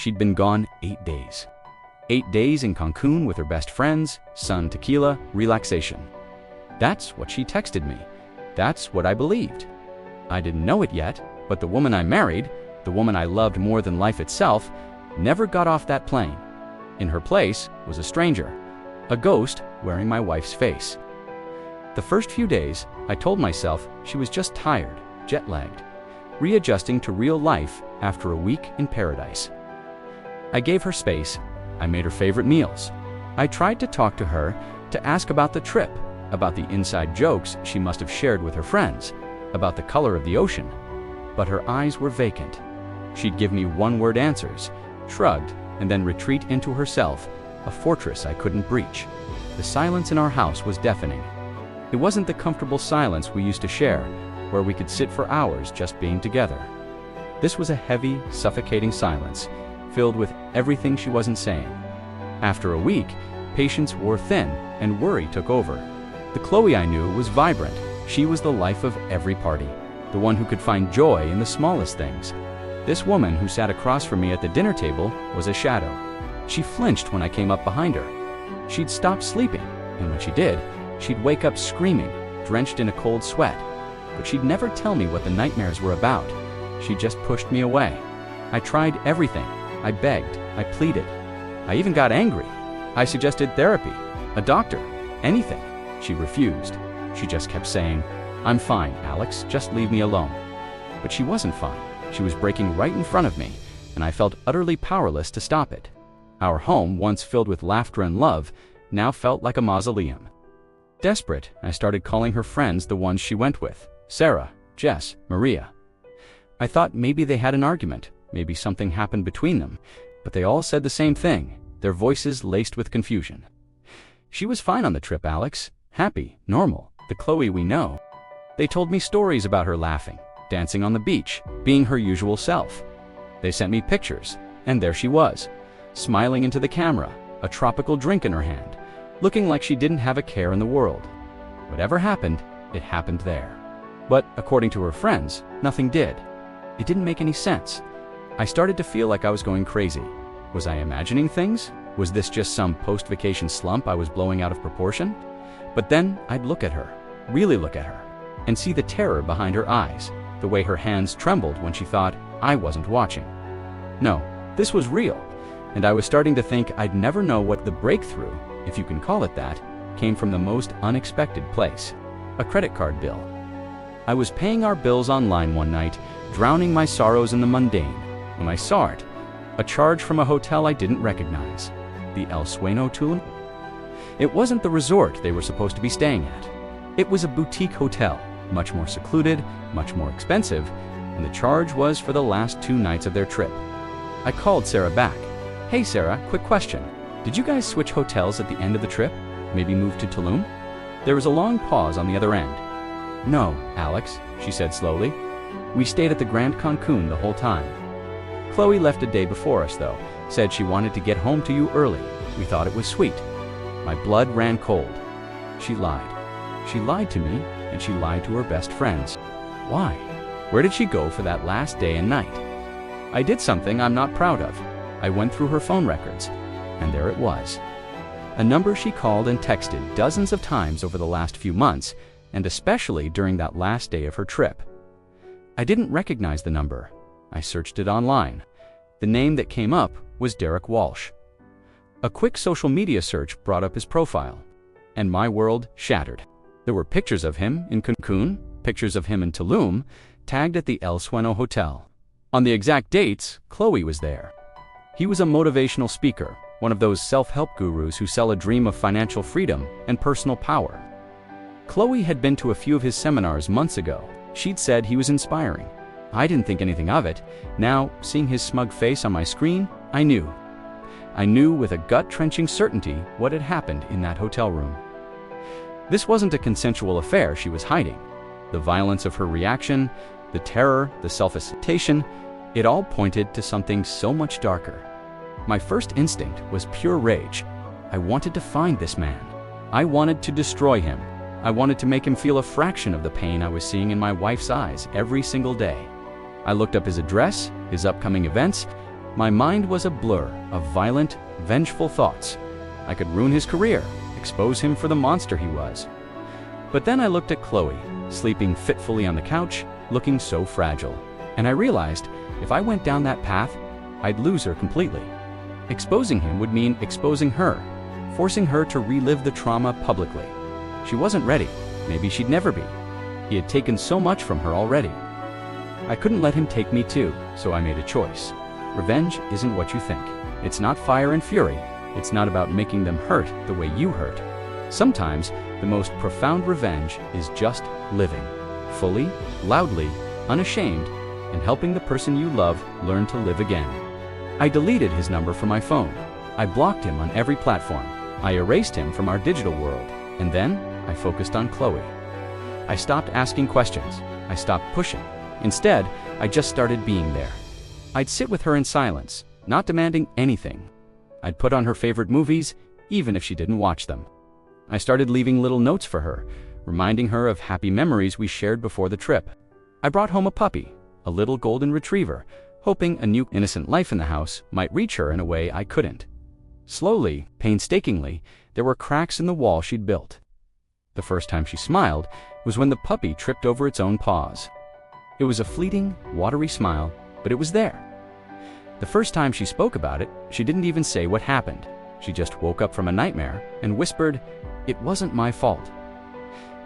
She'd been gone 8 days. 8 days in Cancun with her best friends, sun, tequila, relaxation. That's what she texted me. That's what I believed. I didn't know it yet, but the woman I married, the woman I loved more than life itself, never got off that plane. In her place was a stranger, a ghost wearing my wife's face. The first few days, I told myself she was just tired, jet-lagged, readjusting to real life after a week in paradise. I gave her space. I made her favorite meals. I tried to talk to her, to ask about the trip, about the inside jokes she must have shared with her friends, about the color of the ocean. But her eyes were vacant. She'd give me one-word answers, shrugged, and then retreat into herself, a fortress I couldn't breach. The silence in our house was deafening. It wasn't the comfortable silence we used to share, where we could sit for hours just being together. This was a heavy, suffocating silence, filled with everything she wasn't saying. After a week, patience wore thin and worry took over. The Chloe I knew was vibrant. She was the life of every party, the one who could find joy in the smallest things. This woman who sat across from me at the dinner table was a shadow. She flinched when I came up behind her. She'd stop sleeping, and when she did, she'd wake up screaming, drenched in a cold sweat. But she'd never tell me what the nightmares were about. She just pushed me away. I tried everything. I begged. I pleaded. I even got angry. I suggested therapy, a doctor, anything. She refused. She just kept saying, "I'm fine, Alex, just leave me alone." But she wasn't fine. She was breaking right in front of me, and I felt utterly powerless to stop it. Our home, once filled with laughter and love, now felt like a mausoleum. Desperate, I started calling her friends the ones she went with: Sarah, Jess, Maria. I thought maybe they had an argument, maybe something happened between them, but they all said the same thing, their voices laced with confusion. She was fine on the trip, Alex. Happy, normal, the Chloe we know. They told me stories about her laughing, dancing on the beach, being her usual self. They sent me pictures, and there she was, smiling into the camera, a tropical drink in her hand, looking like she didn't have a care in the world. Whatever happened, it happened there. But according to her friends, nothing did. It didn't make any sense. I started to feel like I was going crazy. Was I imagining things? Was this just some post-vacation slump I was blowing out of proportion? But then I'd look at her, really look at her, and see the terror behind her eyes, the way her hands trembled when she thought I wasn't watching. No, this was real, and I was starting to think I'd never know what the breakthrough, if you can call it that, came from the most unexpected place: a credit card bill. I was paying our bills online one night, drowning my sorrows in the mundane, when I saw it, a charge from a hotel I didn't recognize, the El Sueno Tulum. It wasn't the resort they were supposed to be staying at. It was a boutique hotel, much more secluded, much more expensive, and the charge was for the last 2 nights of their trip. I called Sarah back. "Hey Sarah, quick question. Did you guys switch hotels at the end of the trip? Maybe move to Tulum?" There was a long pause on the other end. "No, Alex," she said slowly. "We stayed at the Grand Cancun the whole time. Chloe left a day before us though, said she wanted to get home to you early. We thought it was sweet." My blood ran cold. She lied. She lied to me, and she lied to her best friends. Why? Where did she go for that last day and night? I did something I'm not proud of. I went through her phone records, and there it was. A number she called and texted dozens of times over the last few months, and especially during that last day of her trip. I didn't recognize the number. I searched it online. The name that came up was Derek Walsh. A quick social media search brought up his profile, and my world shattered. There were pictures of him in Cancun, pictures of him in Tulum, tagged at the El Sueno Hotel. On the exact dates, Chloe was there. He was a motivational speaker, one of those self-help gurus who sell a dream of financial freedom and personal power. Chloe had been to a few of his seminars months ago. She'd said he was inspiring. I didn't think anything of it. Now, seeing his smug face on my screen, I knew. I knew with a gut-wrenching certainty what had happened in that hotel room. This wasn't a consensual affair she was hiding. The violence of her reaction, the terror, the self-hesitation, it all pointed to something so much darker. My first instinct was pure rage. I wanted to find this man. I wanted to destroy him. I wanted to make him feel a fraction of the pain I was seeing in my wife's eyes every single day. I looked up his address, his upcoming events, My mind was a blur of violent, vengeful thoughts. I could ruin his career, expose him for the monster he was. But then I looked at Chloe, sleeping fitfully on the couch, looking so fragile. And I realized if I went down that path, I'd lose her completely. Exposing him would mean exposing her, forcing her to relive the trauma publicly. She wasn't ready. Maybe she'd never be. He had taken so much from her already. I couldn't let him take me too, so I made a choice. Revenge isn't what you think. It's not fire and fury. It's not about making them hurt the way you hurt. Sometimes, the most profound revenge is just living, fully, loudly, unashamed, and helping the person you love learn to live again. I deleted his number from my phone. I blocked him on every platform. I erased him from our digital world. And then, I focused on Chloe. I stopped asking questions. I stopped pushing. Instead, I just started being there. I'd sit with her in silence, not demanding anything. I'd put on her favorite movies, even if she didn't watch them. I started leaving little notes for her, reminding her of happy memories we shared before the trip. I brought home a puppy, a little golden retriever, hoping a new innocent life in the house might reach her in a way I couldn't. Slowly, painstakingly, there were cracks in the wall she'd built. The first time she smiled was when the puppy tripped over its own paws. It was a fleeting, watery smile, but it was there. The first time she spoke about it, she didn't even say what happened. She just woke up from a nightmare and whispered, "It wasn't my fault."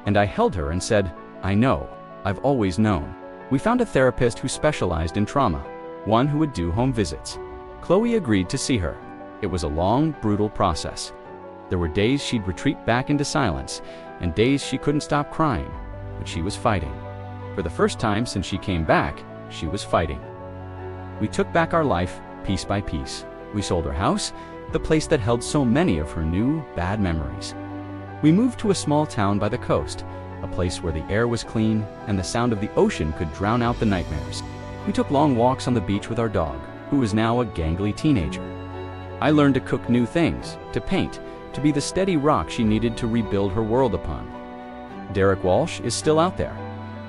And I held her and said, "I know. I've always known." We found a therapist who specialized in trauma, one who would do home visits. Chloe agreed to see her. It was a long, brutal process. There were days she'd retreat back into silence, and days she couldn't stop crying, but she was fighting. For the first time since she came back, she was fighting. We took back our life, piece by piece. We sold her house, the place that held so many of her new, bad memories. We moved to a small town by the coast, a place where the air was clean and the sound of the ocean could drown out the nightmares. We took long walks on the beach with our dog, who was now a gangly teenager. I learned to cook new things, to paint, to be the steady rock she needed to rebuild her world upon. Derek Walsh is still out there.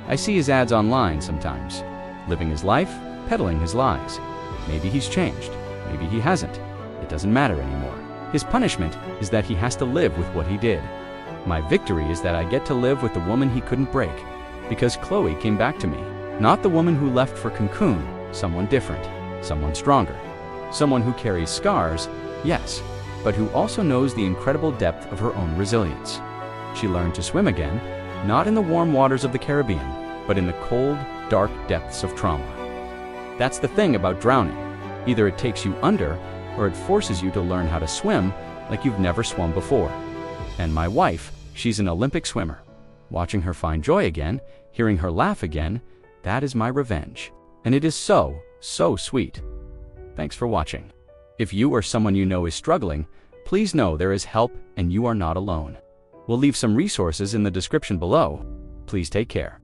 I see his ads online sometimes, living his life, peddling his lies. Maybe he's changed, maybe he hasn't. It doesn't matter anymore. His punishment is that he has to live with what he did. My victory is that I get to live with the woman he couldn't break, because Chloe came back to me. Not the woman who left for Cancun, someone different, someone stronger. Someone who carries scars, yes, but who also knows the incredible depth of her own resilience. She learned to swim again, not in the warm waters of the Caribbean, but in the cold, dark depths of trauma. That's the thing about drowning. Either it takes you under, or it forces you to learn how to swim like you've never swum before. And my wife, she's an Olympic swimmer. Watching her find joy again, hearing her laugh again, that is my revenge. And it is so, so sweet. Thanks for watching. If you or someone you know is struggling, please know there is help and you are not alone. We'll leave some resources in the description below. Please take care.